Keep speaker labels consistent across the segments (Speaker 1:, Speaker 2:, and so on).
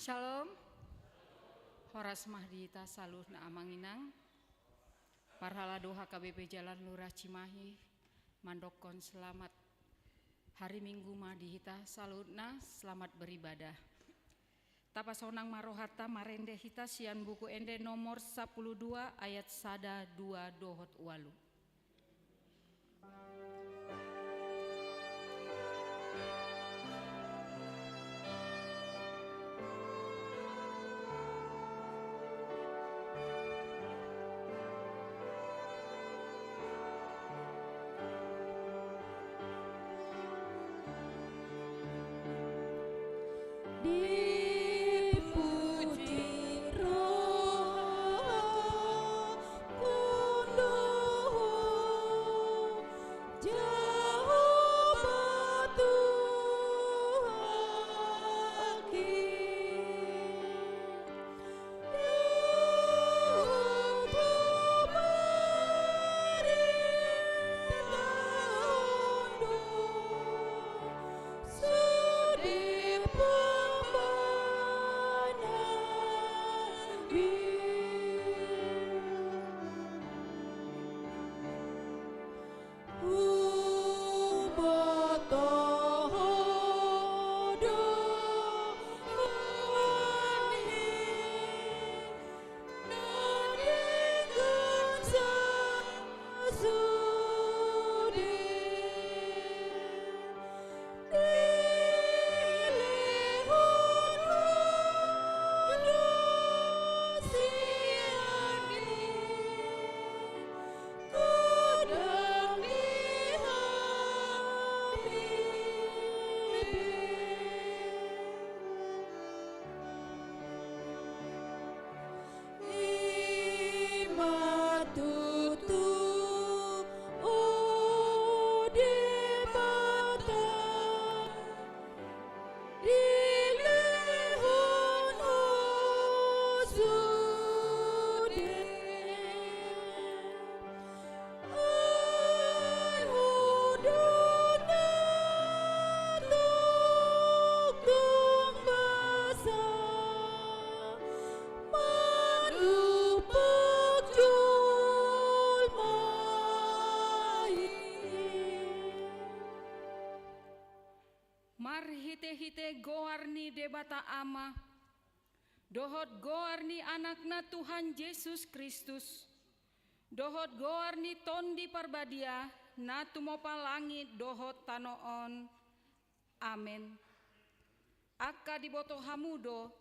Speaker 1: Shalom. Horas Mahdita saluh na amanginang. Parhala doha KBP Jalan Lurah Cimahi. Mandokon selamat hari Minggu Mahdihita salutna selamat beribadah. Tapasonang marohata marende hita sian buku ende nomor 12 ayat sada 2 dohot walu. Hite goarni debata ama, dohot goarni anakna Tuhan Yesus Kristus, dohot goarni tondi parbadia, na tumopa langit dohot tanoon, amen. Akka diboto hamudo,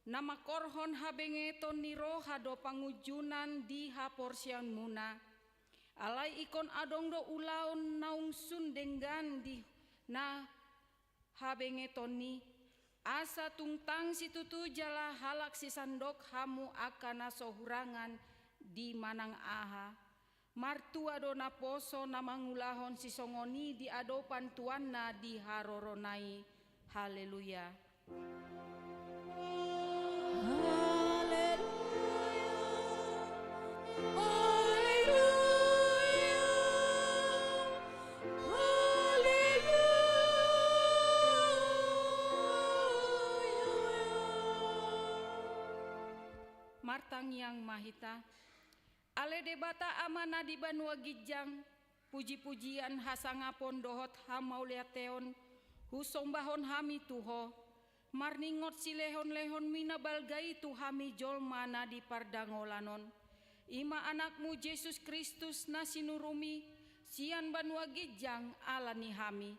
Speaker 1: nama korhon habenge toni roha do pangujunan di haporsian muna, alai ikon adong do ulaon naung sundenggan di na habenge toni asa tungtang situtu jala halak si sandok hamu akana sohurangan di manang aha martua dona poso namangulahon si songoni di adopan tuanna di haroronai. Haleluya. Martang yang mahita, ale debata amana di banua gijang, puji-pujian hasangapon dohot hamauliateon, husombahon hami tuho, marningot silehon-lehon mina balgai tuhami jolmana di pardangolanon, ima anakmu Yesus Kristus nasinurumi, sian banua gijang alani hami,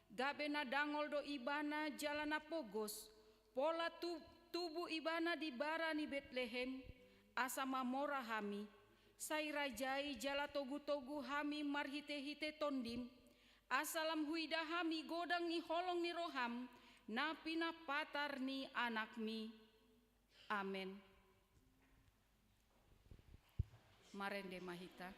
Speaker 1: gabena dangol do ibana jalana pogos, pola tubuh ibana di barani Betlehem, asa mamora hami, sai rajai jala togu-togu hami marhite-hite tondim, asalam huida hami godang ni holong ni roham, napina patar ni anakmi. Amen. Marende mahita.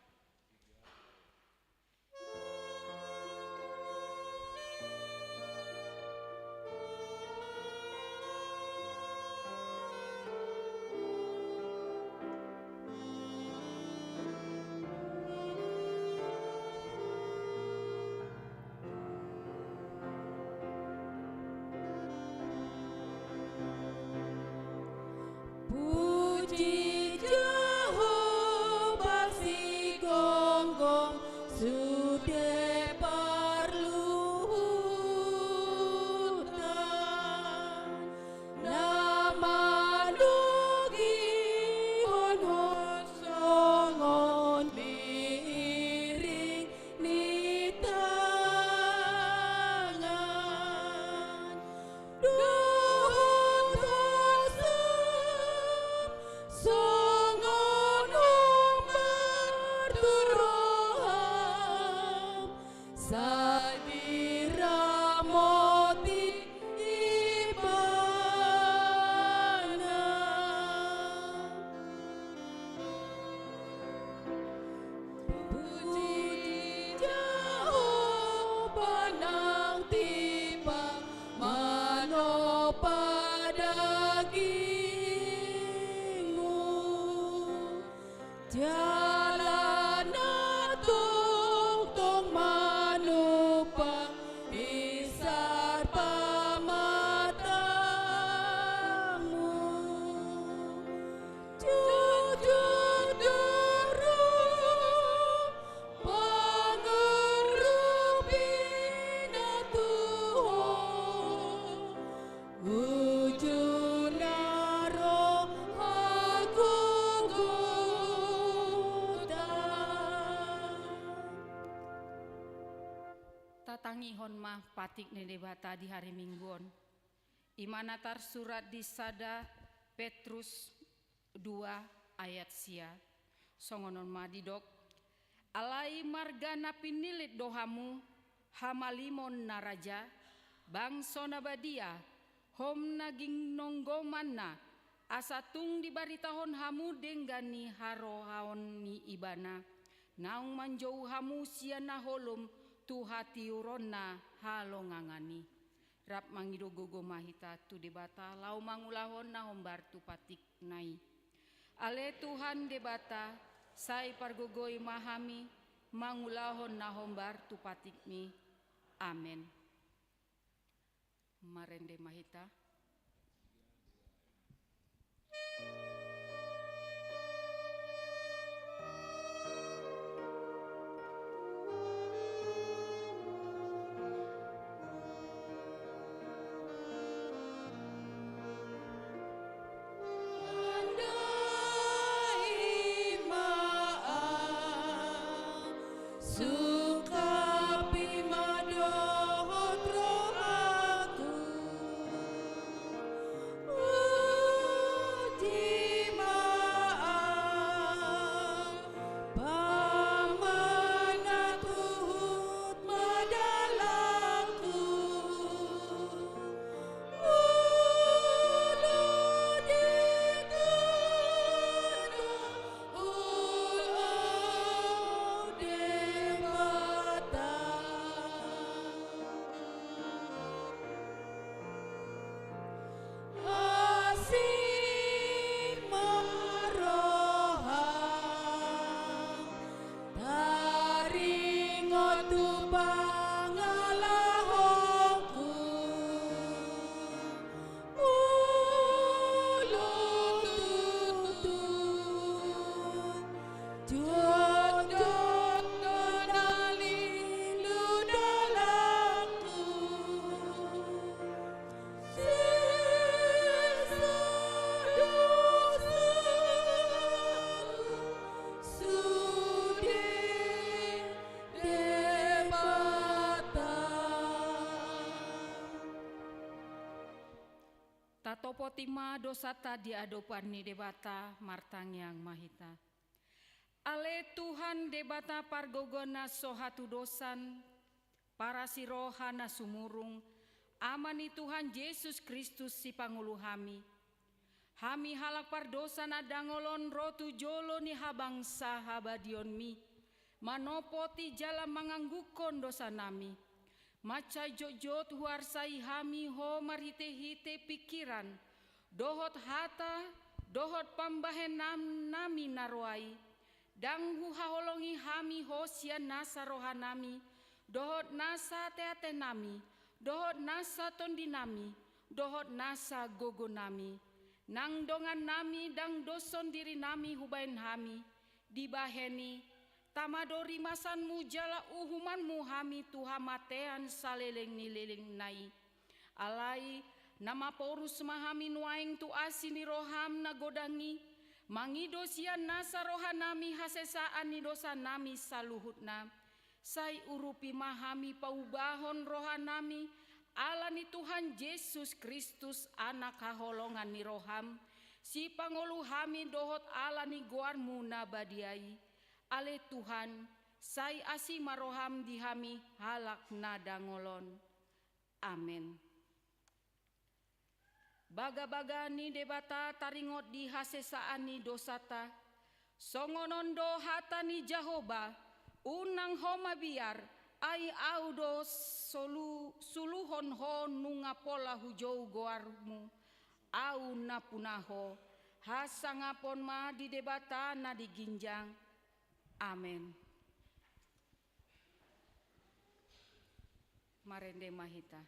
Speaker 2: Sadiramoti ibana puji jauh panang tiba mano padagingmu jalana tungtung manupa isar pamatamu jujur duru pangurupina Tuhan ujunaro aku
Speaker 1: tatangihon mah patik nedebata di hari Mingguon. Imanatar surat di Sada Petrus 2 ayat sia. Songonon madidok. Alai margana pinilit dohamu hamalimon naraja bangsona badia hom naging nonggomanna asatung dibaritahon hamu denggani harohaon ni ibana naung manjau hamu siana holum tu hati uronna halongangani rap mangido gogo mahita tu debata lau mangulahon na hombar tu patik nai ale Tuhan debata sai pargogoi mahami mangulahon na hombar tu patik mi amen marende mahita Topotima dosata di adopan ni debata martang yang mahita. Ale Tuhan debata pargogona sohatu dosan, para sirohana sumurung, amani Tuhan Yesus Kristus si pangulu hami. Hami halak pardosa nadangolon rotu jolo ni habangsa habadion mi, manopoti jala manganggukon dosa nami. Macai jojot huarsai hami ho marhite-hite pikiran, dohot hata, dohot pambahen nami naroai, danghu haholongi hami ho sian nasa rohanami, dohot nasa teate nami, dohot nasa tondi nami, dohot nasa gogo nami, nang dongan nami dang doson diri nami hubain hami, dibaheni, tamadori masanmu jala uhumanmu hami tuhamatean saleleng nileleng nai. Alai nama porus mahami nuaing tu asini roham nagodangi. Mangido sian nasa rohanami hasesaan ni dosa nami saluhutna. Sai urupi mahami paubahon rohanami. Ala ni Tuhan Yesus Kristus anak kaholongan ni roham. Si pangolu hami dohot ala ni goarmu nabadiai. Ale Tuhan, sai asi maroham dihami halak nadangolon. Amin. Baga-baga ni debata taringot di hasesaan ni dosata, songonondo hatani Jahoba, unang homa biar, ai audo suluhon ho nunga pola hujau goarmu, au napunaho, hasangapon ma di debata na diginjang. Amin. Marende Mahita.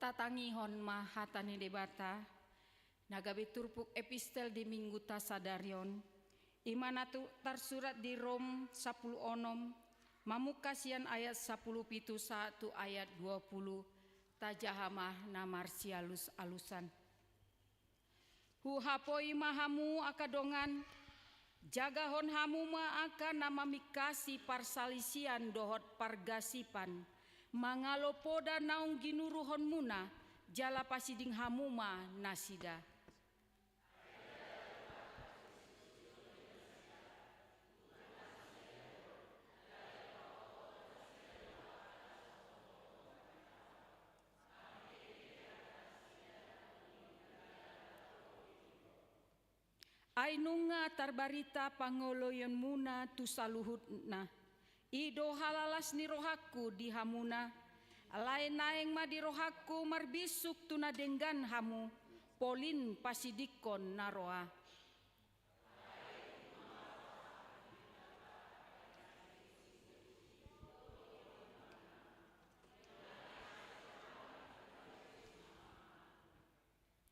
Speaker 1: Tatangihon mahatani debata, nagabe turpuk epistel di minggu tasadarion, imanatu tersurat di Rom 10 onom, mamukasian ayat 10 pitu 1 ayat 20, tajahamah namarsialus alusan. Huhapoi mahamu akadongan, jagahon hamu ma akan nama mikasi parsalisian dohot pargasipan, mangalopoda naung ginuruhon muna, jala pasiding hamuma nasida. Ainunga tarbarita pangoloyon muna tu saluhutna. Ido halalas ni rohaku di hamuna, lain naeng ma di rohaku marbisuk tuna denggan hamu, polin pasidikon naroa.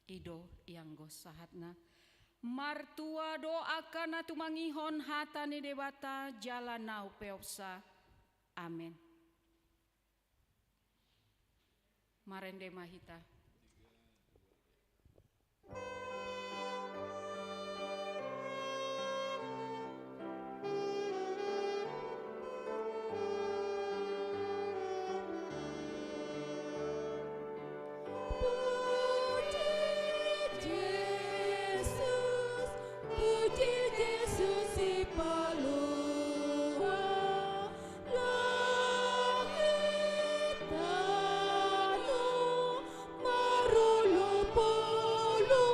Speaker 1: Ido yang gosahatna, martua doakan tumangihon hatane debata jalan nau peopsa. Amin. Marende Mahita.
Speaker 2: Marolo polo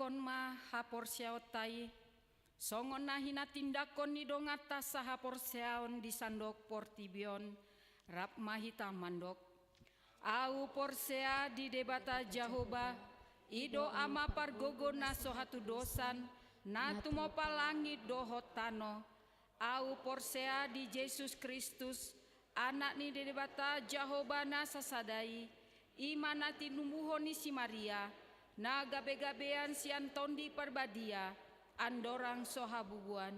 Speaker 1: tindakon ma haporsiaotai songon nahina tindakon ni dongata sahaporsiaon di sandok portibion rap mahita mandok au porsea di debata Jahoba ido ama pargogo na sohatu dosan na tumopa langit dohot tano au porsea di Yesus Kristus anak ni debata Jahoba na sasadai imana tinumuhoni si Maria na gabe-gabean si Antondi parbadia andorang sohabubuan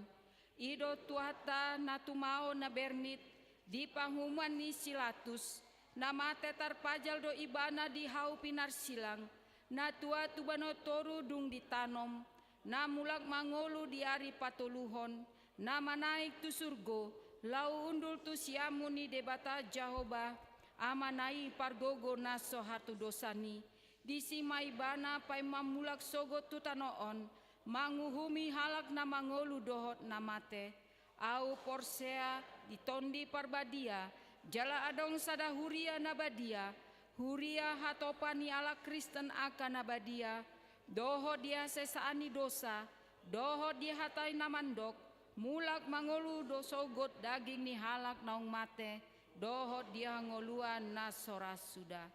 Speaker 1: ido tuata na tumao na bernit di panghuman ni Silatus nama tetar pajal do ibana di hau pinar silang na tua tubano toru dung ditanom na mulak mangolu di ari patuluhon na manaik tu surgo lau undul tu siamu ni debata Jahoba amanai pargogo na sohatu dosani di simai bana pai mamulak sogo tutanoon manguhumi halak na mangolu dohot na mate au porsea ditondi parbadia jala adong sada huria nabadia huria hatopani ala Kristen akan nabadia doho dia sesaani dosa doho dia hatai namandok mulak mangolu dosogot daging ni halak naung mate doho dia ngoluan na sora sudah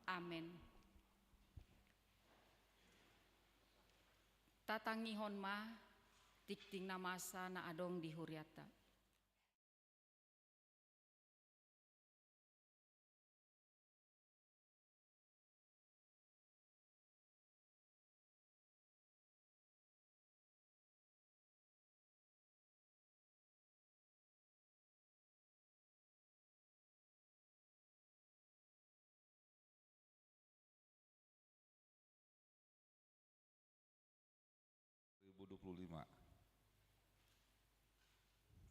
Speaker 1: amin. Tatangihon ma tikting na masa na adong di huriata.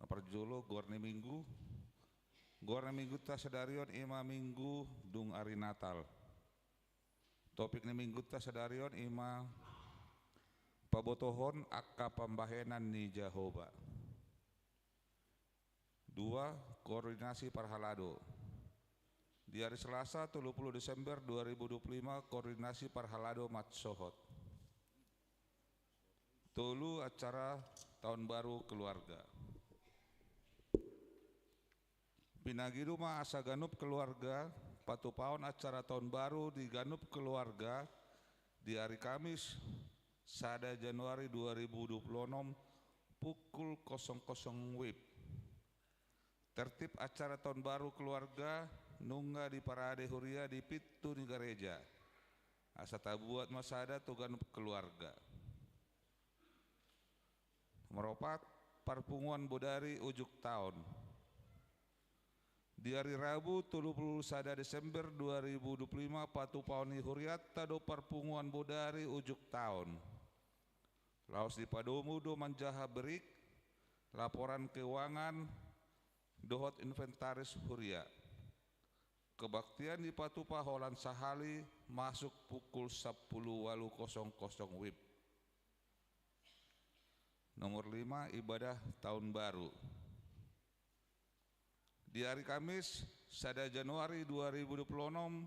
Speaker 3: Napar jolo gorne minggu ta sedarion ima minggu dung ari Natal. Topik ni minggu ta sedarion ima pabotohon akka pambahenan ni Jahoba. 2. Koordinasi parhalado. Di hari Selasa 30 Desember 2025 koordinasi parhalado matsohot. Tolu acara tahun baru keluarga. Pinagi rumah asa ganup keluarga patupaon acara tahun baru di ganup keluarga di hari Kamis sada Januari 2026 pukul 00 WIB. Tertib acara tahun baru keluarga nungga di parade huria di Pitu ni gereja. Asa tabuat masada tu ganup keluarga. Meropat parpunguan bodari ujuk tahun. Di hari Rabu 31 Desember 2025 patu pauni huriat tado parpunguan bodari ujuk tahun. Laos di padomu do manjaha berik laporan keuangan dohot inventaris huria. Kebaktian di patu paholan sahali masuk pukul 10.00 WIB. Nomor 5 ibadah tahun baru. Di hari Kamis sada Januari 2026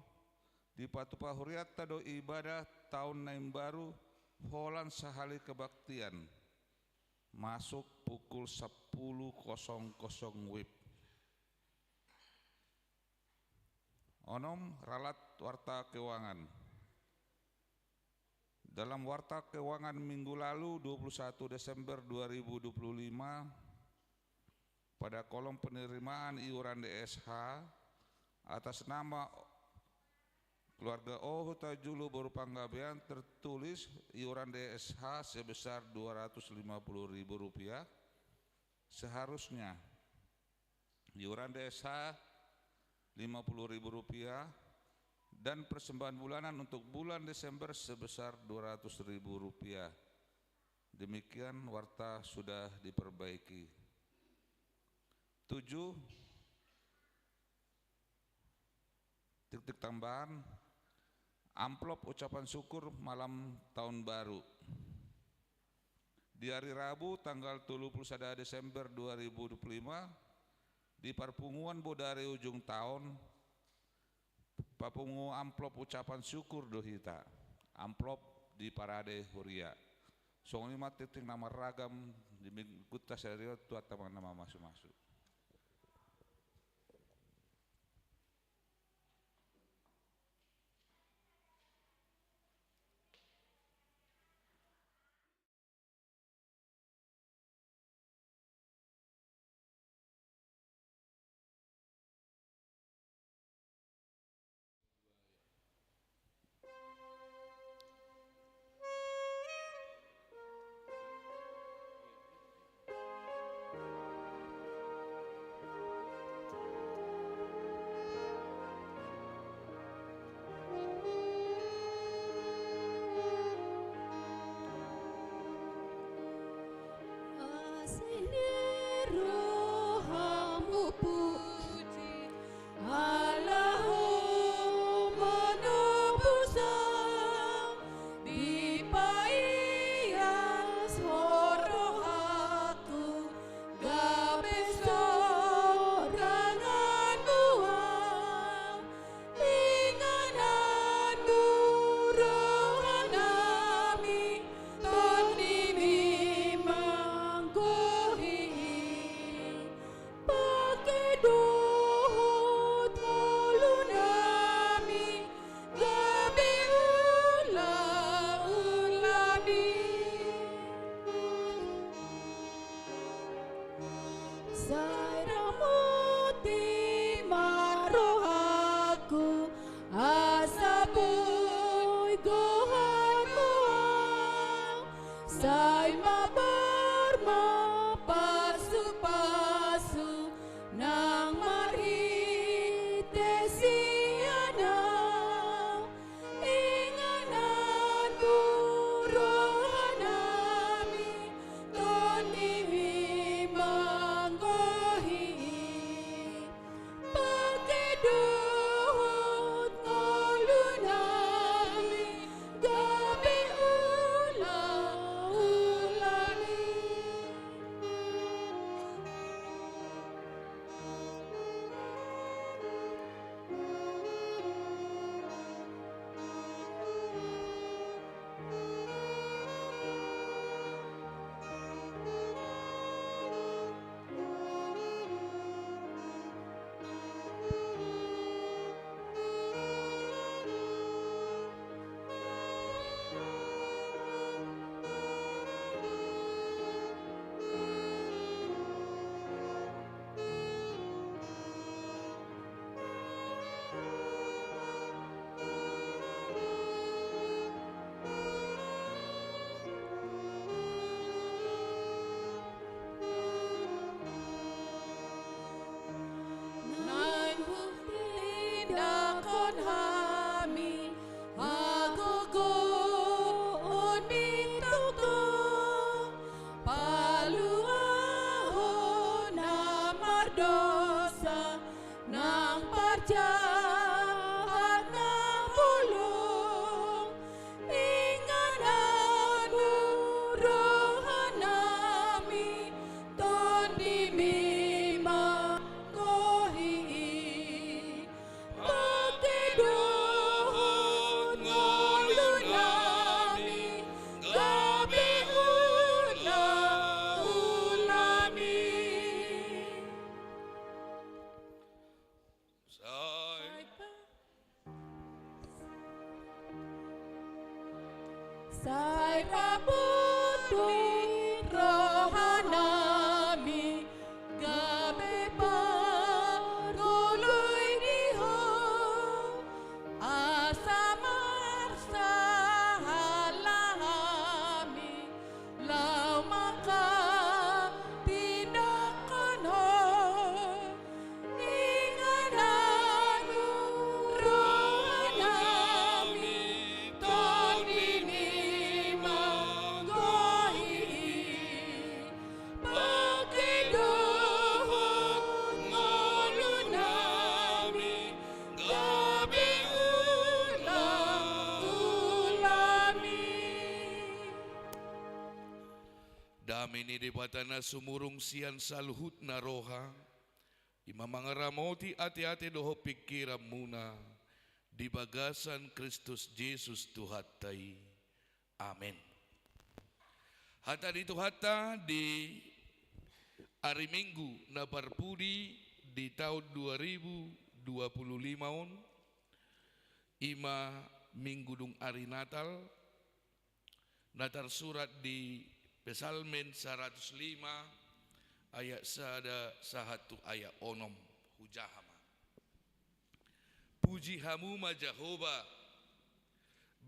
Speaker 3: di Patupa Huriat tado ibadah tahun naim baru holan sahali kebaktian masuk pukul 10.00 WIB. Onom ralat warta keuangan. Dalam warta keuangan minggu lalu 21 Desember 2025 pada kolom penerimaan iuran DSH atas nama keluarga Ohuta Julu Borupanggabean tertulis iuran DSH sebesar Rp250.000. Seharusnya iuran DSH Rp50.000 dan persembahan bulanan untuk bulan Desember sebesar Rp200.000. Demikian warta sudah diperbaiki. 7. Titik tambahan amplop ucapan syukur malam tahun baru. Di hari Rabu tanggal 31 Desember 2025 di Parpunguan Bodari ujung tahun papungu amplop ucapan syukur dohita. Amplop di parade huria. Song lima titik nama ragam di minggu tasariot tuat teman nama masuk-masuk.
Speaker 2: Asini rohamu puji, Allahumma nubusa, di paias horohaku, gabe sorangan buah, inganan rohanami, toni manggohi, pakai dohot ulunami, gabe ula-ulami. Sairamuti marohaku, asaboy gohanmu, say mabarma pasu-pasu nang marite siana, inganan burohanami, toni manggohi, pakai dohot ngolunami, gabe ula-ulami. Nan tindakon hami, agogoon mitutong, paluahon na mardosa, ng parjahat ng bulong, inganan rohanami, toni manggohi, pakai dohot ngolunami, gabe ula-ulami. Say pabuti rohanami, gabe paguluy niho, asa marsa halahami, law makatindakon ho, inganan rohanami, toni manggohi, pakai dohot ngolunami, gabe ula-ulami.
Speaker 4: Damini di batana sumurung sian saluhut na roha, imamangaramoti ati-ati doho pikiran muna, di bagasan Kristus Jesus Tuhatay, Amin. Hata dito hata di hari Minggu na parpudi di tahun 2025 ima minggu dung hari Natal natar surat di Pesalmen 105 ayat sahatu ayat onom hujahama. Puji hamuma Jehova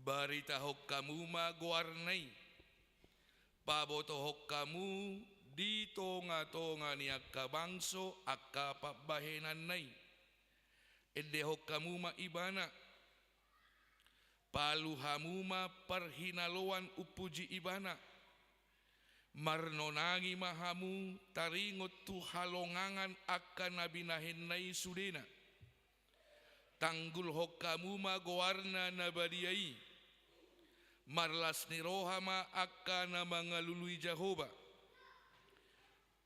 Speaker 4: barita hokkamuma guarnai paboto hokkamu di tonga-tonga ni akka bangso akka pabahenan nai ede hokkamuma ibana palu hamuma parhinaloan upuji ibana marnonangi mahamu taringot tu halongangan akka nabinahen nai sudena tanggul hokkamuma goarna nabadiai marlas ni rohama akka na mangalului Jehova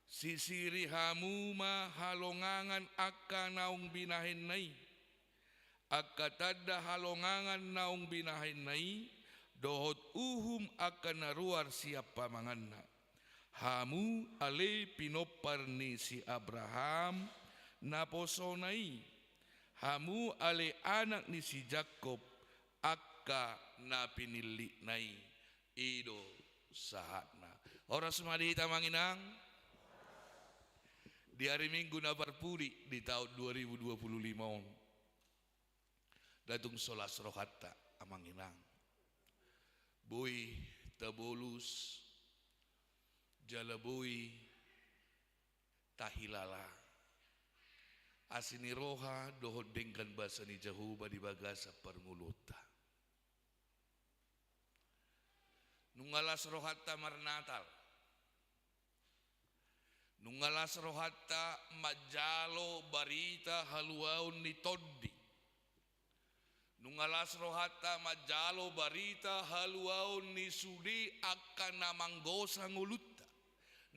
Speaker 4: sisiri hamuma halongangan akka naung binahen nai akka tadda halongangan naung binahen nai dohot uhum akka naruar siapa manganna hamu ale pinopar ni si Abraham naposonai hamu ale anak ni si Jakob akka na pinili nai ido sahatna. Oras sumadita manginang di hari Minggu na parpudi di tahun 2025 datung solas rohata amanginang boy tabolus jalaboy tahilala asini roha dohot dengkan bahasa ni Jehova di bagasa permuluta nungalas rohata marnatal nungalas rohata majalo barita haluaun ni toddi nungalas rohata majalo barita haluaun ni sudi akan namanggosa ngulutta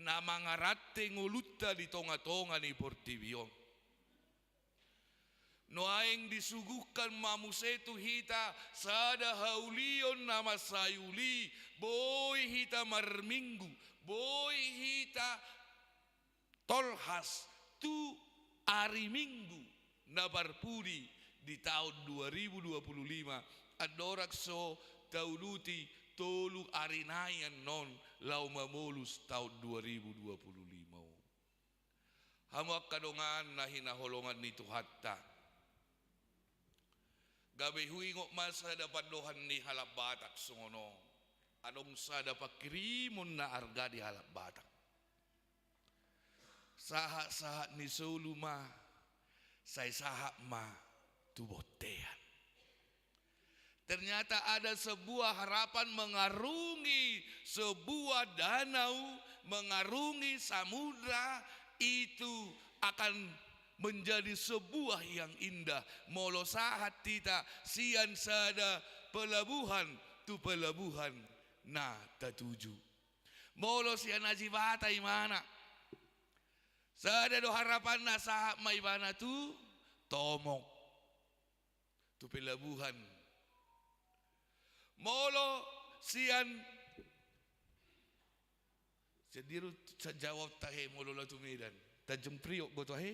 Speaker 4: namangaratte ngulutta di tonga-tonga ni Portibion no aeng disuguhkan mamusetu hita sada haulion nama sayuli boy hita marminggu boy hita tolhas tu hari Minggu na parpudi di tahun 2025 adorak so tauluti tolu arinayan non lau mamolus tahun 2025 hamak kadongan na hinaholongan ni Tuhatta gabi huingok masa dapat dohan ni halap batak sungono anong sa dapat kirimon na arga di halap batak sahat-sahat ni suluma say sahat ma tubotean. Ternyata ada sebuah harapan mengarungi sebuah danau, mengarungi samudra itu akan menjadi sebuah yang indah. Molo sahat kita sian sada pelabuhan tu pelabuhan na tatuju. Molo sian ajibata imana. Sada do harapan na sahat maibana tu tomok tu pelabuhan. Molo sian sediru sa jawab tahe molo la tumidan Tanjung Priok go tahe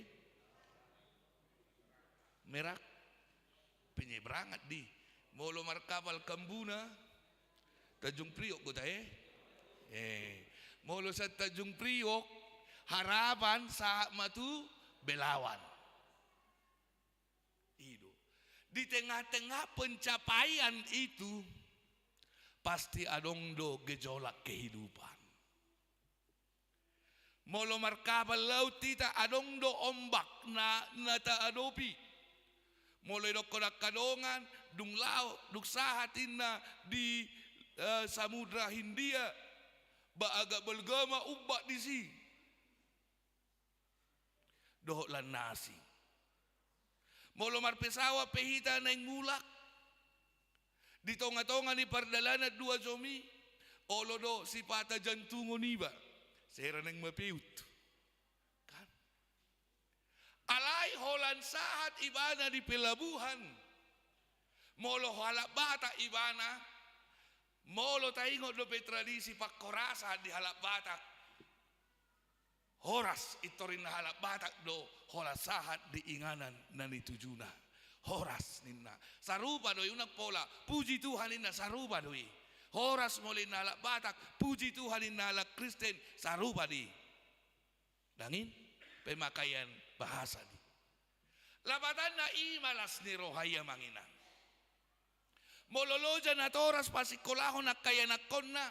Speaker 4: merak penyeberangat di molo markapal Kambuna Tanjung Priok go tahe molo sa Tanjung Priok harapan sa matu Belawan itu di tengah-tengah pencapaian itu pasti adong do gejolak kehidupan. Molo markapal laut tita adong do ombak na nata adopi. Molo do kodak kadongan dung laut dung sahatin na di Samudra Hindia ba agak belgama ubak di si. Dohok lan nasi. Molo marpesawa pehita na mulak. Di tonga-tonga ni pardalana dua zomi olodo si pata jantungo niba sera nang mapiut kan alai holan sahat ibana di pelabuhan molo halak bata ibana Molo taingo do pe tradisi pakkorasa di halak Batak. Horas itorin na halak Batak do hola sahat di inganan nani tujuna. Horas ninna. Sarupa do yunak pola. Puji Tuhan ninna sarupa doi. Horas molin na halak Batak. Puji Tuhan ninna halak Kristen sarupa di. Dangin pemakaian bahasa di. Labatan na imalas ni rohaya manginang. Mololoja na toras pasikolahon na kaya nakon na.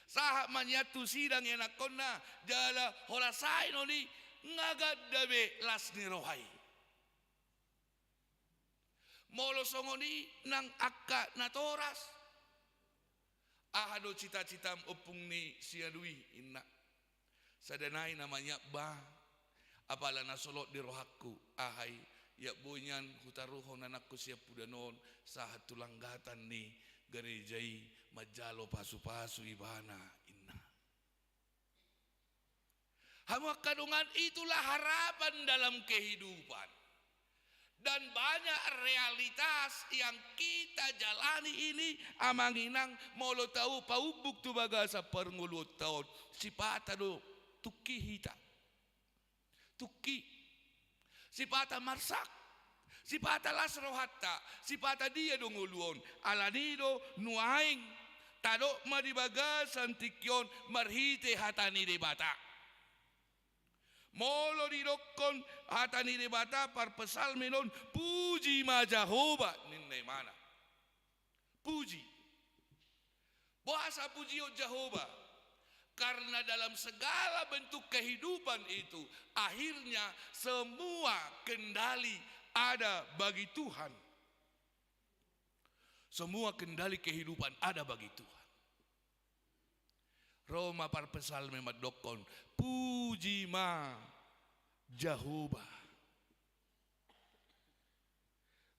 Speaker 4: Saha manyatu sidang ya nakon na. Jala holasay no ni ngagadabe las ni rohay. Molosongo ni nang akka na toras. Ahado cita-cita opung ni siadui inna. Sadanay namanya ba. Apala nasolot di rohakku ahay. Ya bunyan hutaruhon anakku siap pudanon sahat tulanggatan ni gerejai majalo pasu-pasu ibana inna. Hamak kadungan itulah harapan dalam kehidupan. Dan banyak realitas yang kita jalani ini amanginang molo tahu paubuk tu bagasa pernguluh tahun sipata do tuki hita. Tuki sipata marsak, sipata lasrohatta, sipata dia donguluon, alanido nuaing, tado maribaga santikyon marhite hatani de bata. Molo dirokon hatani de bata par pesal menon puji ma Jehovah ninne mana. Puji. Bahasa puji Jehovah. Karena dalam segala bentuk kehidupan itu akhirnya semua kendali ada bagi Tuhan. Semua kendali kehidupan ada bagi Tuhan. Roma par pesalme madokon puji ma Jehovah.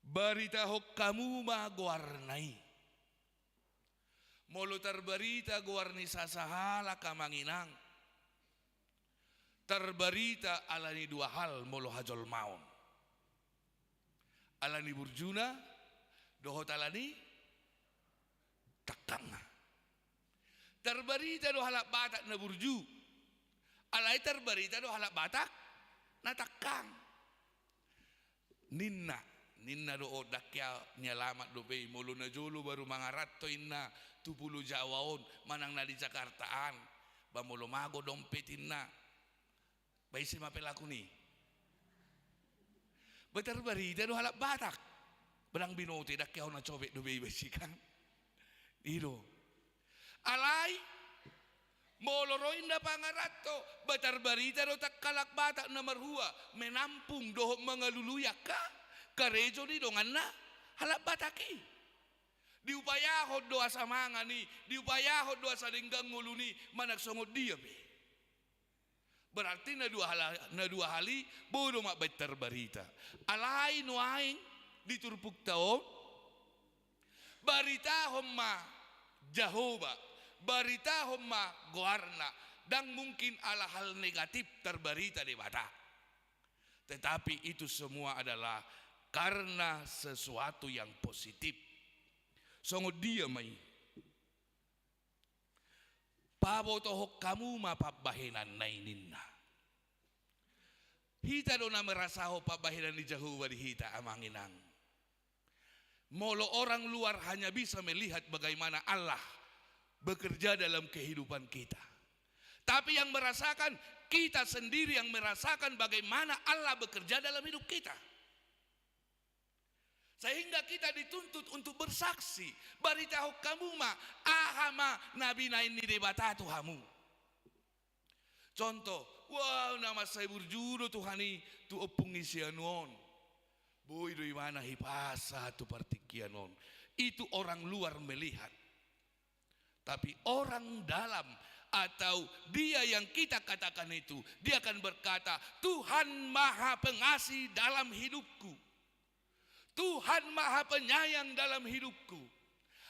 Speaker 4: Barita hokkamu ma guarnai. Molo terberita guarni sasahala kamanginang. Terberita alani dua hal molo hajol maun. Alani burjuna dohot alani takang. Terberita do halak Batak na burju. Alai terberita do halak Batak na takang. Ninna do odakya nyalamat do be molo na jolo baru mangaratto inna 70 Jawaon manang na di Jakartaan ba molo mago dompetin na baisi mapelaku ni betar barida do halak Batak benang binote dakya na cobek do be basikan iro alai molo roinda pangaratto betar barida do takkalak Batak na marhua menampung do mangaluluyak ka karejo di dongan na halak Bataki diupayahod doa samanga ni diupayahod doa sa denggang ngulu ni managsongod dia be berarti na dua hali bodo mak betar barita alai nuaing diturpuk tao barita homma Jehovah barita homma goarna dan mungkin ala hal negatif terberita di Batak tetapi itu semua adalah karena sesuatu yang positif. Songod dia mai. Pabo tohok kamu mapabahinan na ininna. Hita do na merasaho pabahinan di Jehovah di hita amanginang. Molo orang luar hanya bisa melihat bagaimana Allah bekerja dalam kehidupan kita. Tapi yang merasakan kita sendiri yang merasakan bagaimana Allah bekerja dalam hidup kita. Sehingga kita dituntut untuk bersaksi. Baritahu kamu ma ahama nabi na ini debata Tuhamu. Contoh, wow nama saya burjuro Tuhani tu opung isianon. Boy do imana hipasa tu partikianon. Itu orang luar melihat. Tapi orang dalam atau dia yang kita katakan itu, dia akan berkata, Tuhan Maha Pengasih dalam hidupku. Tuhan Maha Penyayang dalam hidupku.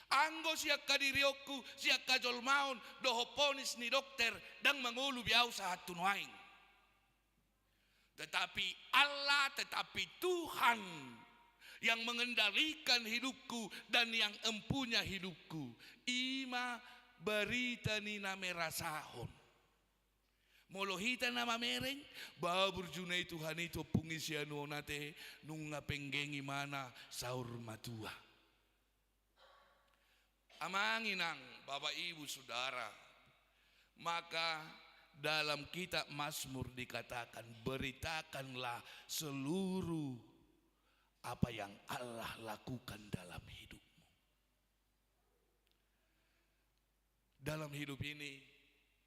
Speaker 4: Anggo siak kadiriokku, siak kajol maun, dohoponis ni dokter, dan mengulu biau saat tunuaing. Tetapi Allah, tetapi Tuhan yang mengendalikan hidupku dan yang empunya hidupku. Ima berita ni namera sahon. Molohita nama mereng, babur junai Tuhan itu pungisianu nate nunga penggengi mana saur matua. Amanginang Bapak Ibu Saudara, maka dalam kitab Mazmur dikatakan, beritakanlah seluruh apa yang Allah lakukan dalam hidupmu. Dalam hidup ini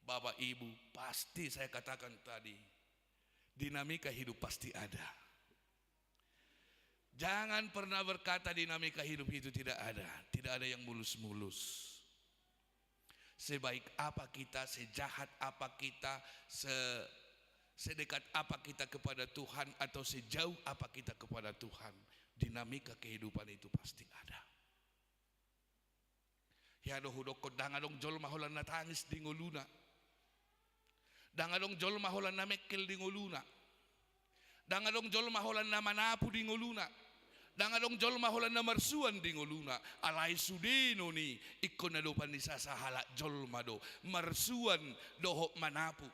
Speaker 4: Bapak Ibu, pasti saya katakan tadi, dinamika hidup pasti ada. Jangan pernah berkata dinamika hidup itu tidak ada. Tidak ada yang mulus-mulus. Sebaik apa kita, sejahat apa kita, sedekat apa kita kepada Tuhan, atau sejauh apa kita kepada Tuhan, dinamika kehidupan itu pasti ada. Ya doh hudok dangadong jol maholan na tangis di ngoluna. Dangadong jol maholan na mekkel di ngoluna. Dangadong jol maholan na manapu di ngoluna. Dangadong jol maholan na marsuan di ngoluna. Alay sudeno ni ikon na do panisa sa hala jol mado. Marsuan doho manapu.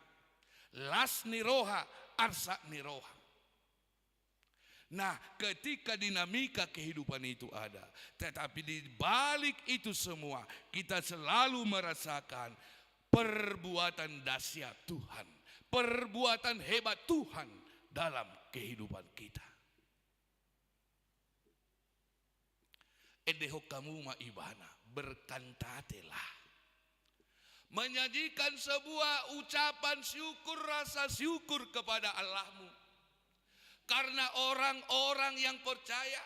Speaker 4: Las ni roha, arsa ni roha. Nah, ketika dinamika kehidupan itu ada, tetapi di balik itu semua kita selalu merasakan perbuatan dahsyat Tuhan, perbuatan hebat Tuhan dalam kehidupan kita. Edeho kamu ma ibana, berkantatelah, menyajikan sebuah ucapan syukur, rasa syukur kepada Allahmu. Karena orang-orang yang percaya,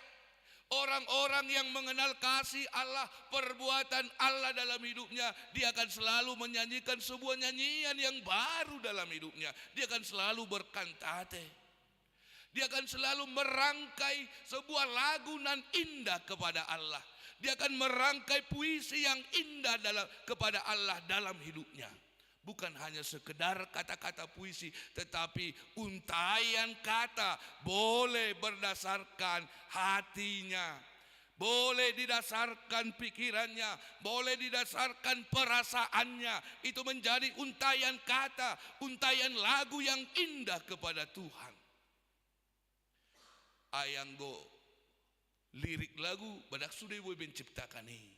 Speaker 4: orang-orang yang mengenal kasih Allah, perbuatan Allah dalam hidupnya, dia akan selalu menyanyikan sebuah nyanyian yang baru dalam hidupnya. Dia akan selalu berkantate. Dia akan selalu merangkai sebuah lagu nan indah kepada Allah. Dia akan merangkai puisi yang indah kepada Allah dalam hidupnya. Bukan hanya sekedar kata-kata puisi, tetapi untaian kata boleh berdasarkan hatinya, boleh didasarkan pikirannya, boleh didasarkan perasaannya. Itu menjadi untaian kata, untaian lagu yang indah kepada Tuhan. Ayanggo lirik lagu badak sudah boleh menciptakan ini,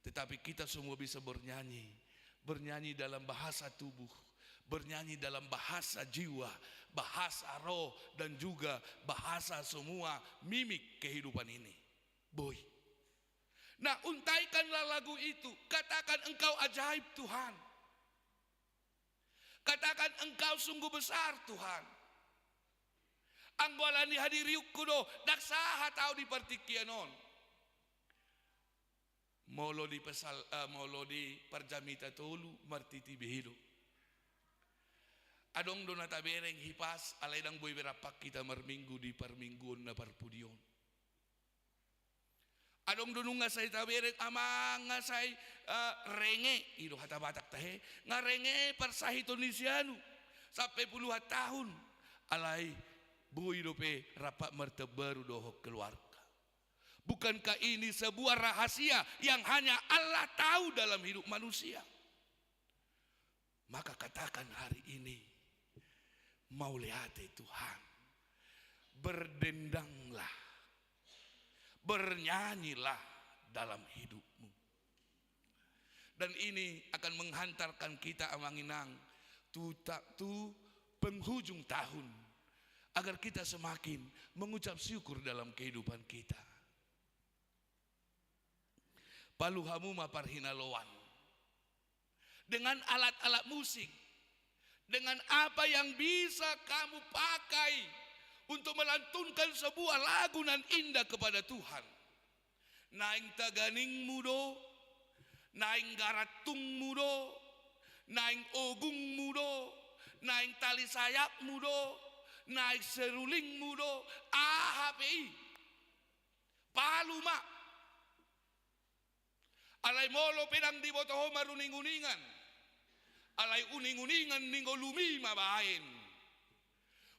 Speaker 4: tetapi kita semua bisa bernyanyi. Bernyanyi dalam bahasa tubuh, bernyanyi dalam bahasa jiwa, bahasa roh, dan juga bahasa semua mimik kehidupan ini. Boy. Nah, untaikanlah lagu itu. Katakan engkau ajaib Tuhan. Katakan engkau sungguh besar Tuhan. Anggolan dihadiri kudo, daksaha tau di partikianon. Molo di perjamita tolu martiti behido. Adong donata bereng hipas alaidang boy berapak kita marminggu di permingguan na parpudion. Adong donunga say tabereng amanga say renge ido hata batak tahe ngarenge persahito nisianu sampai puluhan tahun alai boy dope rapak mertebaru dohok keluarga. Bukankah ini sebuah rahasia yang hanya Allah tahu dalam hidup manusia? Maka katakan hari ini, mau lihat Tuhan, berdendanglah, bernyanyilah dalam hidupmu. Dan ini akan menghantarkan kita amanginang tu penghujung tahun, agar kita semakin mengucap syukur dalam kehidupan kita. Paluhamu maparhinaloan dengan alat-alat musik, dengan apa yang bisa kamu pakai untuk melantunkan sebuah lagu nan indah kepada Tuhan. Naing taganing mudo, naing garatung mudo, naing ogung mudo, naing tali sayap mudo, naing seruling mudo, ahapi, paluma. Alay molo pedang di botoho maruning-uningan. Alay uning-uningan ninggo lumi mabain.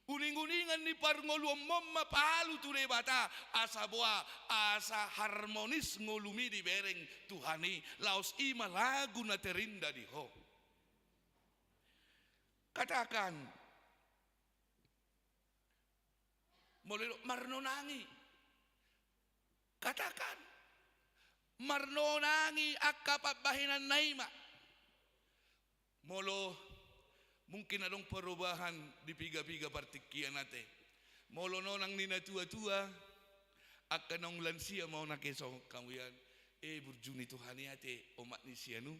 Speaker 4: Uning-uningan ni parngoluang momma palu tu bata asa boa asa harmonis ngolumi di bereng Tuhani laos ima lagu na terinda di ho. Katakan molelo marnonangi. Katakan marnonangi akapabahinan naima. Molo mungkin adong perubahan di piga-piga partikian nate. Molo nonang nina tua-tua akan nong lansia mau nakesong kamuyan. Burjuni Tuhani ate omat ni sianu.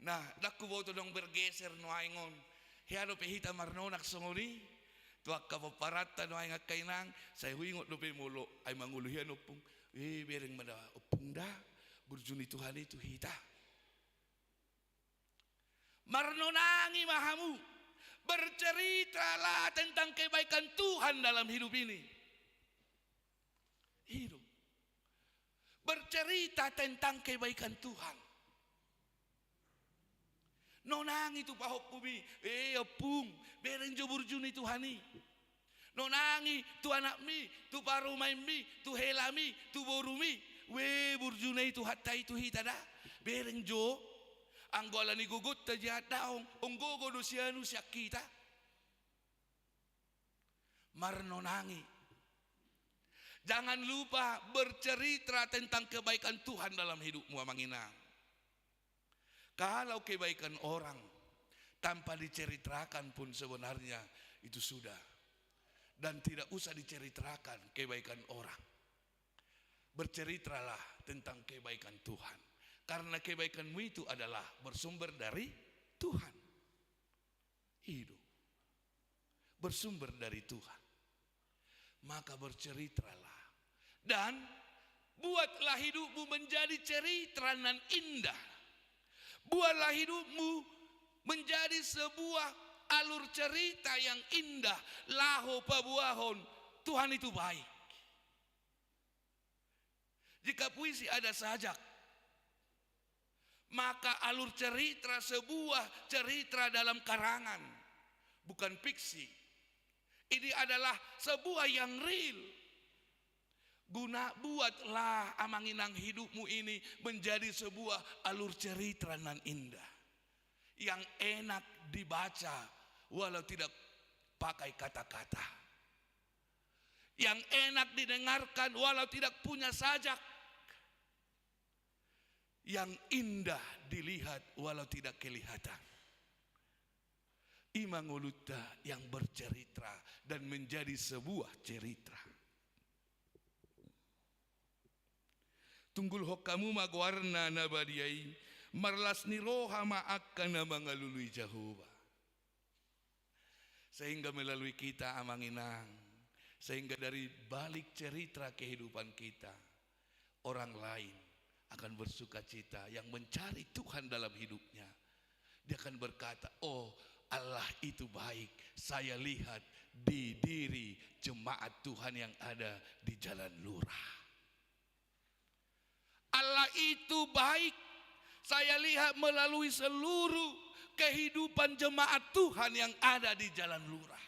Speaker 4: Nah, dakku boto dong bergeser no aingon. Hiado pehita marnonak songoni. Tuak kapaparata no aingat kainang. Saya huingot dope molo ay manguluhian opung. Bereng mada opung da. Burjuni Tuhani itu hita. Marnonangi mahamu. Berceritalah tentang kebaikan Tuhan dalam hidup ini. Hidup. Bercerita tentang kebaikan Tuhan. Nonangi tu pahok kumi. Opung. Bereng jo burjuni Tuhani. Nonangi tu anak mi. Tu parumai mi. Tu helami. Tu borumi. Burjuni tu hatta itu hitada. Bereng jo. Anggola ni gugut ta jahat daong onggogo do sianu siak kita marnonangi. Jangan lupa bercerita tentang kebaikan Tuhan dalam hidupmu amanginang. Kalau kebaikan orang tanpa diceritakan pun sebenarnya itu sudah dan tidak usah diceritakan kebaikan orang. Berceritalah tentang kebaikan Tuhan. Karena kebaikanmu itu adalah bersumber dari Tuhan. Hidup bersumber dari Tuhan. Maka berceritalah. Dan buatlah hidupmu menjadi cerita nan indah. Buatlah hidupmu menjadi sebuah alur cerita yang indah. Laho pabuahon. Tuhan itu baik. Jika puisi ada sajak, maka alur cerita sebuah cerita dalam karangan, bukan fiksi. Ini adalah sebuah yang real. Buatlah amanginang hidupmu ini menjadi sebuah alur cerita nan indah, yang enak dibaca walau tidak pakai kata-kata, yang enak didengarkan walau tidak punya sajak, yang indah dilihat walau tidak kelihatan. Imanguluta yang bercerita dan menjadi sebuah cerita. Tunggul hokamu magwarna nabadiai marlas ni roha maakana mangalului Jehovah. Sehingga melalui kita amanginang, sehingga dari balik cerita kehidupan kita, orang lain akan bersuka cita yang mencari Tuhan dalam hidupnya. Dia akan berkata, oh Allah itu baik. Saya lihat di diri jemaat Tuhan yang ada di Jalan Lurah. Allah itu baik. Saya lihat melalui seluruh kehidupan jemaat Tuhan yang ada di Jalan Lurah.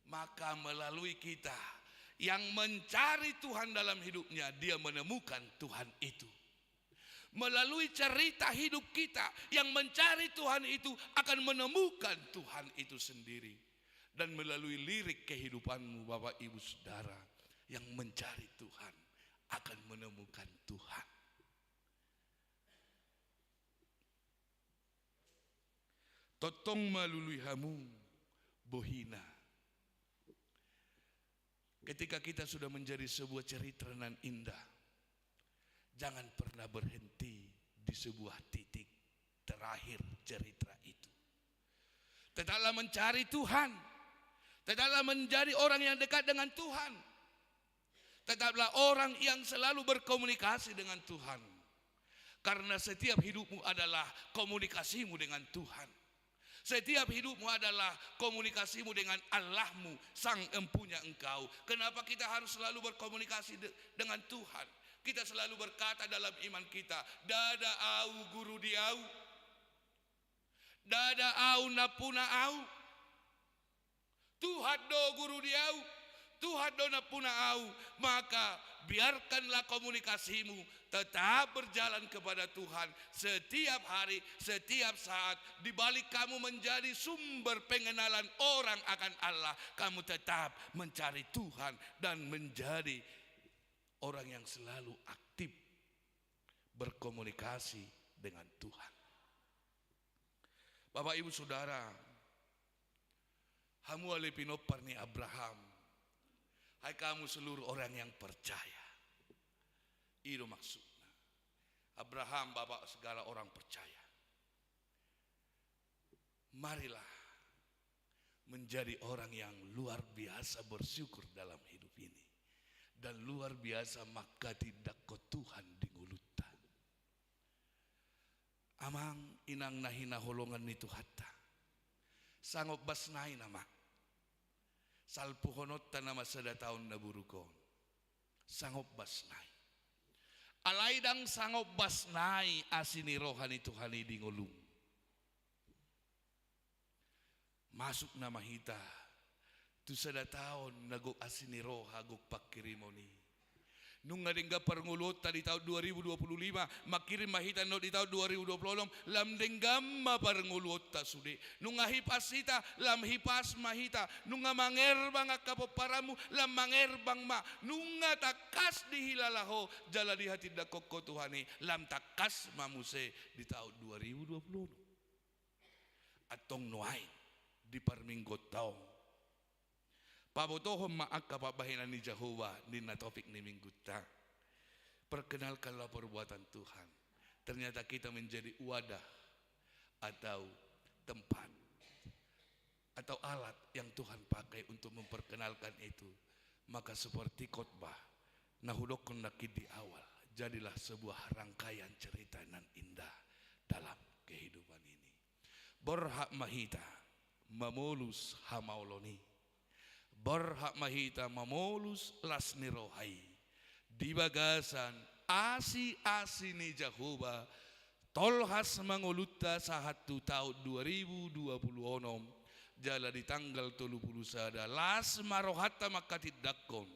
Speaker 4: Maka melalui kita yang mencari Tuhan dalam hidupnya, dia menemukan Tuhan itu. Melalui cerita hidup kita yang mencari Tuhan itu akan menemukan Tuhan itu sendiri. Dan melalui lirik kehidupanmu Bapak Ibu Saudara, yang mencari Tuhan akan menemukan Tuhan. Totong malului hamu bohina. Ketika kita sudah menjadi sebuah cerita nan indah, jangan pernah berhenti di sebuah titik terakhir cerita itu. Tetaplah mencari Tuhan. Tetaplah menjadi orang yang dekat dengan Tuhan. Tetaplah orang yang selalu berkomunikasi dengan Tuhan. Karena setiap hidupmu adalah komunikasimu dengan Tuhan. Setiap hidupmu adalah komunikasimu dengan Allahmu, Sang Empunya engkau. Kenapa kita harus selalu berkomunikasi dengan Tuhan? Kita selalu berkata dalam iman kita, dada au guru diau, dada au napuna au. Tuhan do guru diau, Tuhan do napuna au, maka biarkanlah komunikasimu tetap berjalan kepada Tuhan setiap hari, setiap saat. Di balik kamu menjadi sumber pengenalan orang akan Allah, kamu tetap mencari Tuhan dan menjadi orang yang selalu aktif berkomunikasi dengan Tuhan. Bapak Ibu Saudara, hamu ale pinopar ni Abraham. Hai kamu seluruh orang yang percaya. Itu maksudnya. Abraham bapak segala orang percaya. Marilah menjadi orang yang luar biasa bersyukur dalam hidup ini. Dan luar biasa maka tidak ko Tuhan dinguluta. Amang inang nahina holongan itu hatta. Sangop basnai nama. Salpuhonot tanama sada tahun na burukon. Sangop basnai. Alaidang sangop basnai asini rohani Tuhani di ngolung. Masuk nama hita. Tu sada tahun nagok asini roha gok pakirimoni. Nung ngadengga perngulot di tahun 2025 makirim mahita no di tahun 2026 lam denggama perngulot ta sude nung ngahipas hita lam hipas mahita nung ngamangerbang akapoparamu lam mangerbang ma nung ngatakas di hilalaho jala di hati dakoko Tuhani lam takas mamuse di tahun 2020 atong nuai di perminggot taong. Pabotohom maak kapabahinan ni Jehovah ni na topik ni minggu ta. Perkenalkanlah perbuatan Tuhan. Ternyata kita menjadi wadah atau tempat atau alat yang Tuhan pakai untuk memperkenalkan itu. Maka seperti khotbah nahudokon nakid di awal, jadilah sebuah rangkaian cerita nan indah dalam kehidupan ini. Berhak mahita mamulus hamauloni. Berhak mahita mamolus lasni rohai di bagasan asi ni Jehovah tolhas manguluta sahatu tahun 2026 jala di tanggal 30 sada las marohata makatidakon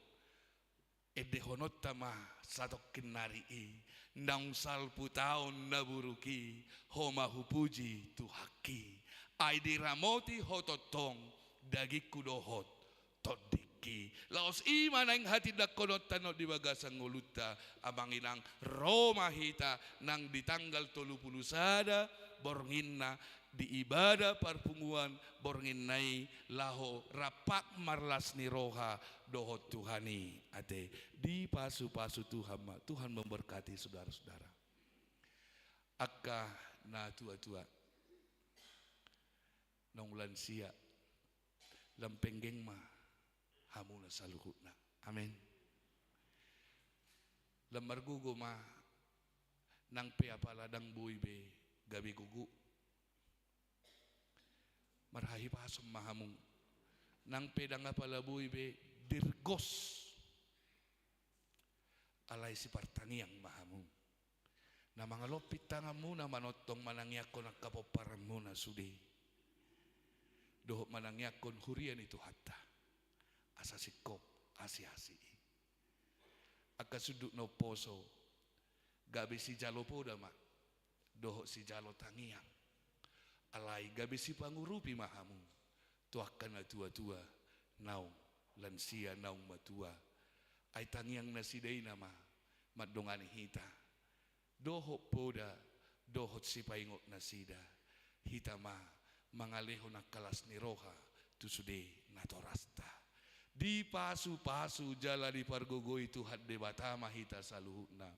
Speaker 4: edehonota ma satokin nari nang salpu tahun naburuki homa hupuji tuhaki aidi ramoti hototong dagi kudohot todiki laos iman ang hati dakonot tanot di bagasang nguluta abang inang Roma hita nang di tanggal 30 sada bornginna di ibadah parpunguan bornginnai laho rapak marlas ni roha dohot Tuhani ate di pasu-pasu Tuhan memberkati saudara-saudara. Akka na tua-tua nong lansia lampenggeng ma hamuna saluhutna. Amin. Lamar gugu ma nang peapaladang buy be gabi gugu. Marhahi pasum mahamung nang pedang apala buy be dirgos. Alay si partaniang mahamung. Na mga lopit tangamu na manotong manangyakon ang kapoparan mo na sudi. Dohok manangyakon hurian itu hatta. Asa sikop asi-asi. Aka suduk no poso. Gabi si jalo po dama. Dohok si jalo tangiang. Alay gabi si pangurupi mahamu. Tuakan na tua-tua. Naung lansia naung matua. Ay tangiang na si day nama. Madongani hita. Dohok poda. Dohot si paingot na sida. Hita ma. Mangaleho na kalas ni roha. Tusude na torasta. Di pasu-pasu jala di pargogo itu hadde batama hita saluhuna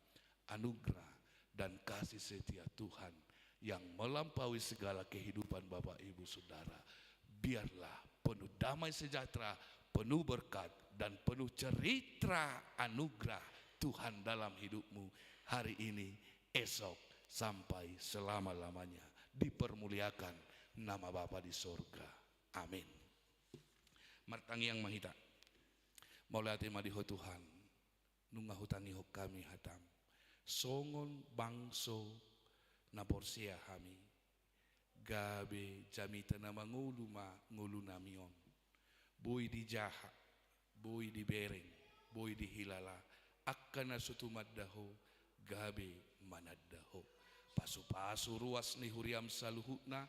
Speaker 4: anugerah dan kasih setia Tuhan yang melampaui segala kehidupan Bapak Ibu Saudara. Biarlah penuh damai sejahtera, penuh berkat dan penuh cerita anugerah Tuhan dalam hidupmu hari ini, esok sampai selama-lamanya. Dipermuliakan nama Bapa di sorga. Amin. Martangi yang mahita. Maulati madiho Tuhan. Nunga hutangi ho kami hatam. Songon bangso na porsia kami. Gabe jamita na mangulu ma ngulu namion. bui di jaha, bui di bereng, bui di hilala, akkana sutumaddaho, gabe manaddaho. Pasu-pasu ruas ni huriam saluhutna,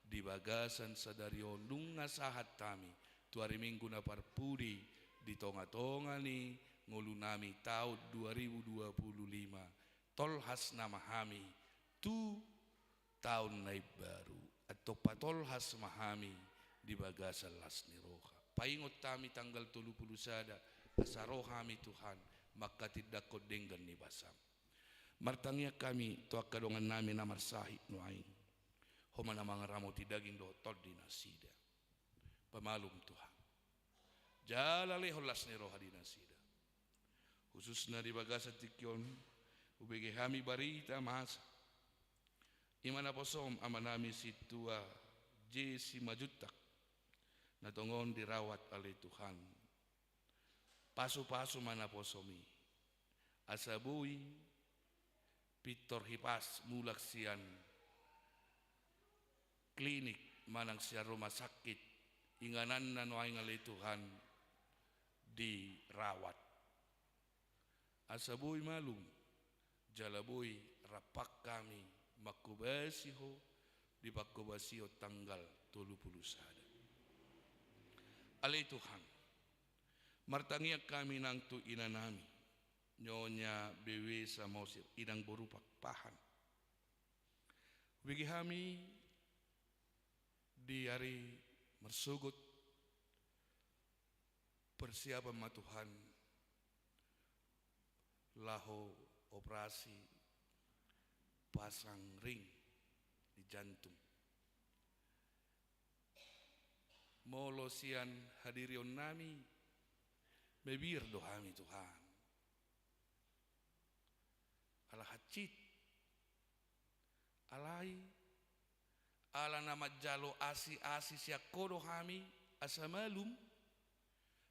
Speaker 4: di bagasan sadarion nung nasahat tami, tuari minggu na parpudi, di tonga-tonga ni ngulunami tahun 2025, tolhas nama hami, tu tahun naib baru, atau patolhas mahami, di bagasan lasni roha. Paingot kami tanggal 30 sada asa rohami Tuhan maka tidak kodenggan ni basam. Martangnya kami tu akadongan nami namar sahid nuain. Homa na mga ramo ti daging dohotod di nasida. Pamalum Tuhan. Jalale holas ni roha di nasida. Khususnya di bagasan tikyon ubege kami barita masa. Imana posom amanami si tua Jesi Majutak natongon dirawat oleh Tuhan. Pasu-pasu mana posomi asabui Pitor Hipas mulak sian klinik manang sian rumah sakit inganan nanuaing oleh Tuhan dirawat. Asabui malum jalabui rapak kami makubasiho di pakubasiho tanggal 30 sada. Alay Tuhan, martangiak kami nang tu inanami, nyonya bewe sa mosir, inang borupak pahan. Bagi kami di hari mersugut persiapan matuhan laho operasi pasang ring di jantung. Molosian hadirion nami mebir dohami Tuhan. Ala hacit alai ala nama jalo asi siakodo hami asamalum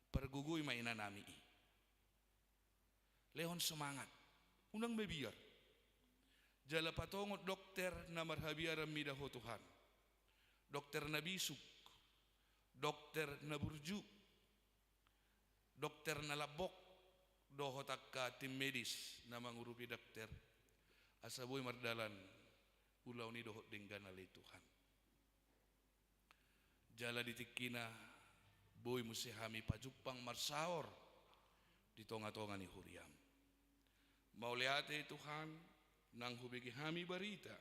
Speaker 4: pergugui mainan nami. Lehon semangat unang mebiar jala patongot dokter na marhabiaram midaho Tuhan, dokter na bisuk, dokter na burju, dokter na labok, dohotak ka tim medis na mangurupi dokter, asaboy mardalan ulaw ni dohot denggan alay Tuhan. Jala ditikina boy musihami pajupang marsaor di tonga-tonga ni huriam. Mauliate Tuhan nang hubigi hami barita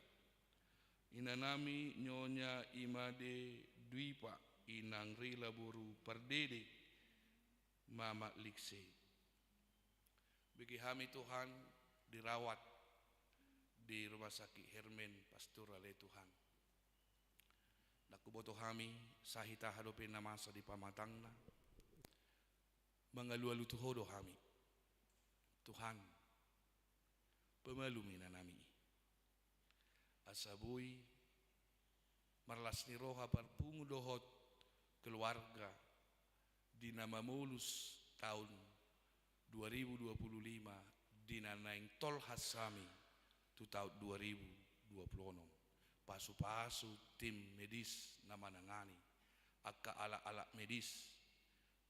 Speaker 4: inanami nyonya Imade Dwipa inang rila buru pardede mama likse bagi hami Tuhan dirawat di rumah sakit Hermen Pastoral Tuhan nakuboto hami sahita hadopin na masa di pamatangna mangalu-alu tuhodo hami Tuhan pemalumin na nami asaboy marlas ni roha parpungu dohot keluarga di nama mulus tahun 2025 di nanaing tol hasami tu tahun 2026 pasu-pasu tim medis nama nangani akka ala-ala medis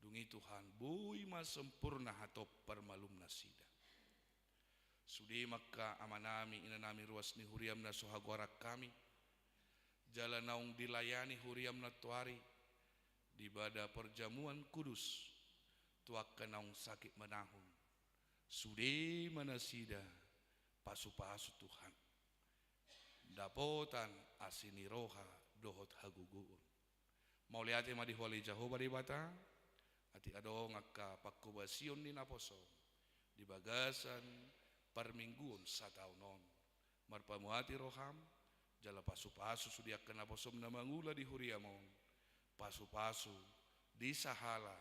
Speaker 4: dungi Tuhan boy mas sempurna hatop permalum nasida. Sudi maka amanami inanami ruas ni huriam na sohagorak kami jalan naung dilayani huriam na tuari di bada perjamuan kudus tuak naung sakit menahun sudi manasida pasu-pasu Tuhan dapotan asini roha dohot haguguun mau lihat ma di holi Jehovah di bata ati adong akka pakubasion ni naposo di bagasan parmingguon sa taunon marpamuati roham jala pasu-pasu sudiak kena posom na mangula di huriamon pasu-pasu di sahala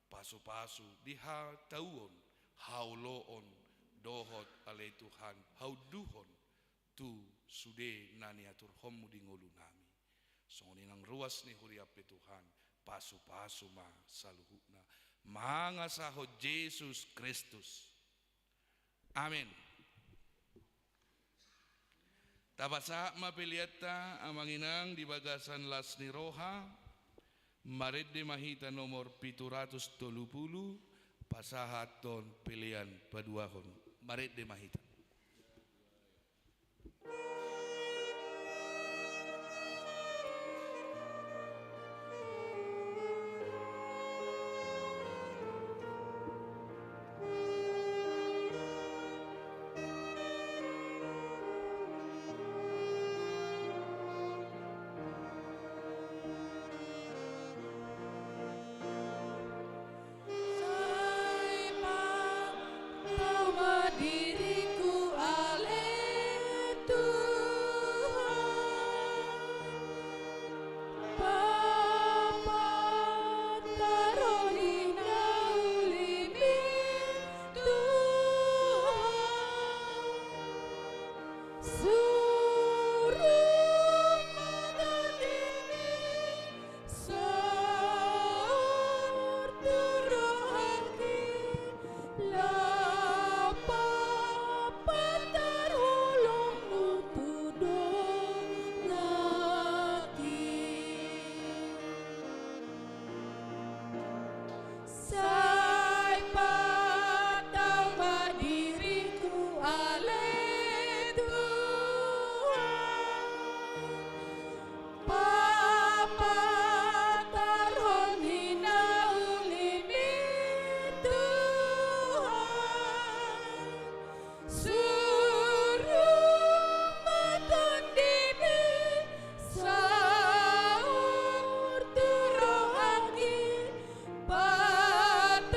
Speaker 4: pasu-pasu di tauon hauloon dohot alay Tuhan hauduhon tu sude naniatur homu di ngulu nami songoni nang ruas ni huriape Tuhan pasu-pasu ma saluhutna mga sahod Jesus Kristus. Amin. Tabasa mapiliata amanginang di bagasan las ni roha Marede Mahita nomor 730 pasahaton pilihan paduahon. Marede Mahita.
Speaker 2: Diriku ale Tuhan, Bapa tarolina ulimi Tuhan, suruh madadini sor turohaki lapa patarulungmu tudongaki say patang diriku ale Tuhan, Papa taruh hina ulimi Tuhan, suruh matundimi sahur turohaki patari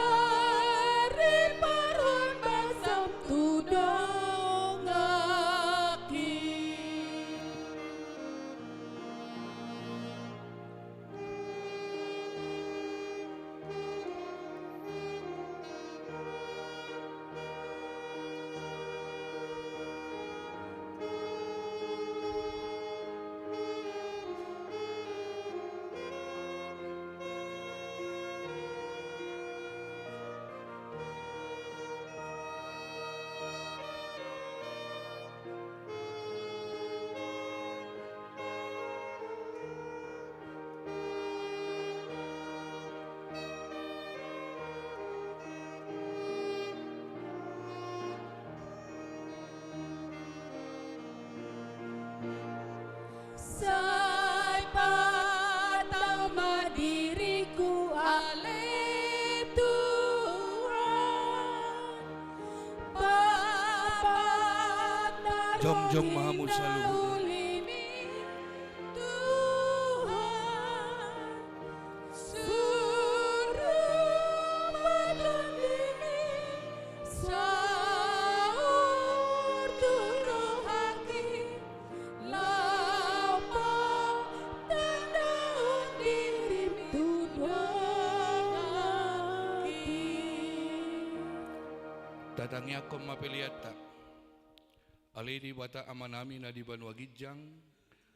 Speaker 2: parun basam tudongaki. Say patang diriku ale Tuhan, Bapa
Speaker 4: Jom mahamu saluhur.
Speaker 2: ulimi Tuhan, suruh matundimi sahur turohaki lapa tandahun dirim tudongaki.
Speaker 4: Datangnya kom mapeliata. Alidi bata amanami na di Banua Gijang,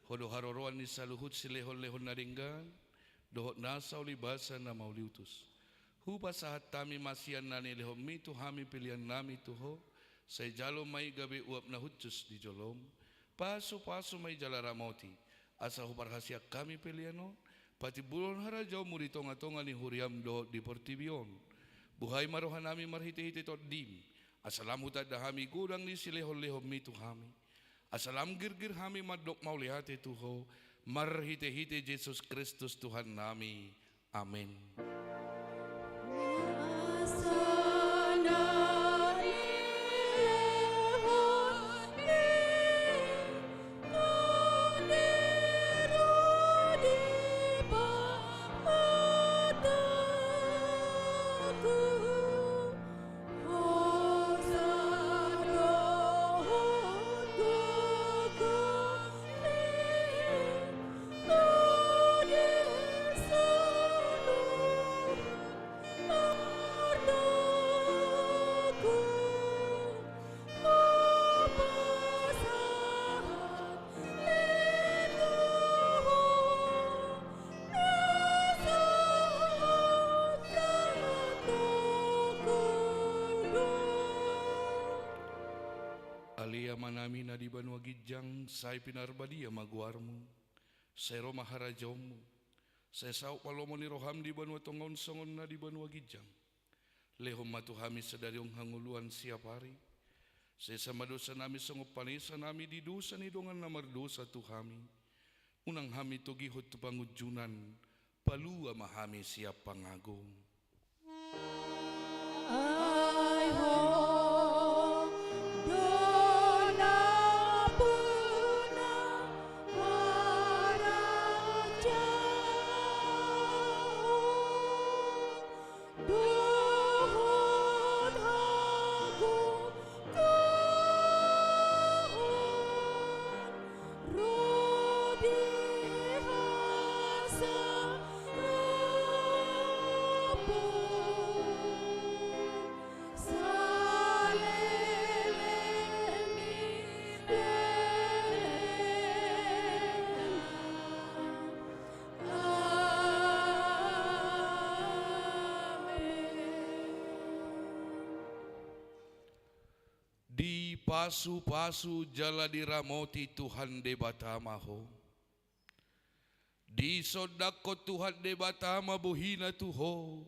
Speaker 4: hodo haroroan ni saluhut silehon-lehon naringgan, dohot nasa ulibasa na mauliutus. Hupa sahat tami masian nani lehom mi tuhami pilihan nami tuho, say jalo may gabi uap na hutsus di jolom, paso-paso may jalara moti, asa huparhasyak kami pilihanon, pati bulon harajaw muri tonga-tonga ni huriam dohot di portibion. Buhay marohan nami marhiti-hiti tot dim, asalam hutad dahami gudang ni silehon-lehom mi tuhami. Asalam girgir hami madok maulihati tuho, marhite-hite Yesus Kristus Tuhan nami. Amin. Alia manami na di Banua Gijang, say pinarbadia maguarmo, sero maharajomu, Sesau palomo ni roham di banua tongon songon na di banua gijang. Lehom matu hami sedariong hanguluan siap hari. Sesama dosa nami songop panisa nami di dosa ni dongan namar dosa tu hami. Unang hami togi hot tu pangujunan. Palua mahami siap pangagong.
Speaker 2: Ai ho dona puna haraja duhut hagu kuhun rudi hasa
Speaker 4: Di pasu-pasu jala diramoti Tuhan de batamaho. Di sodako Tuhan de batama buhina tuho.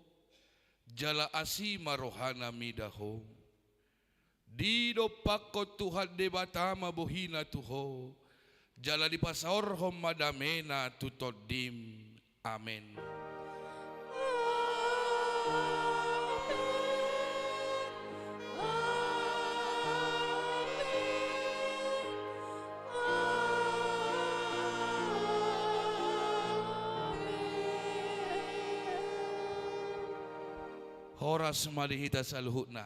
Speaker 4: Jala asima rohana midaho. Di dopako Tuhan de batama buhina tuho. Jala di pasaorhom madamena tutodim. Amen. Horas madihita saluhutna.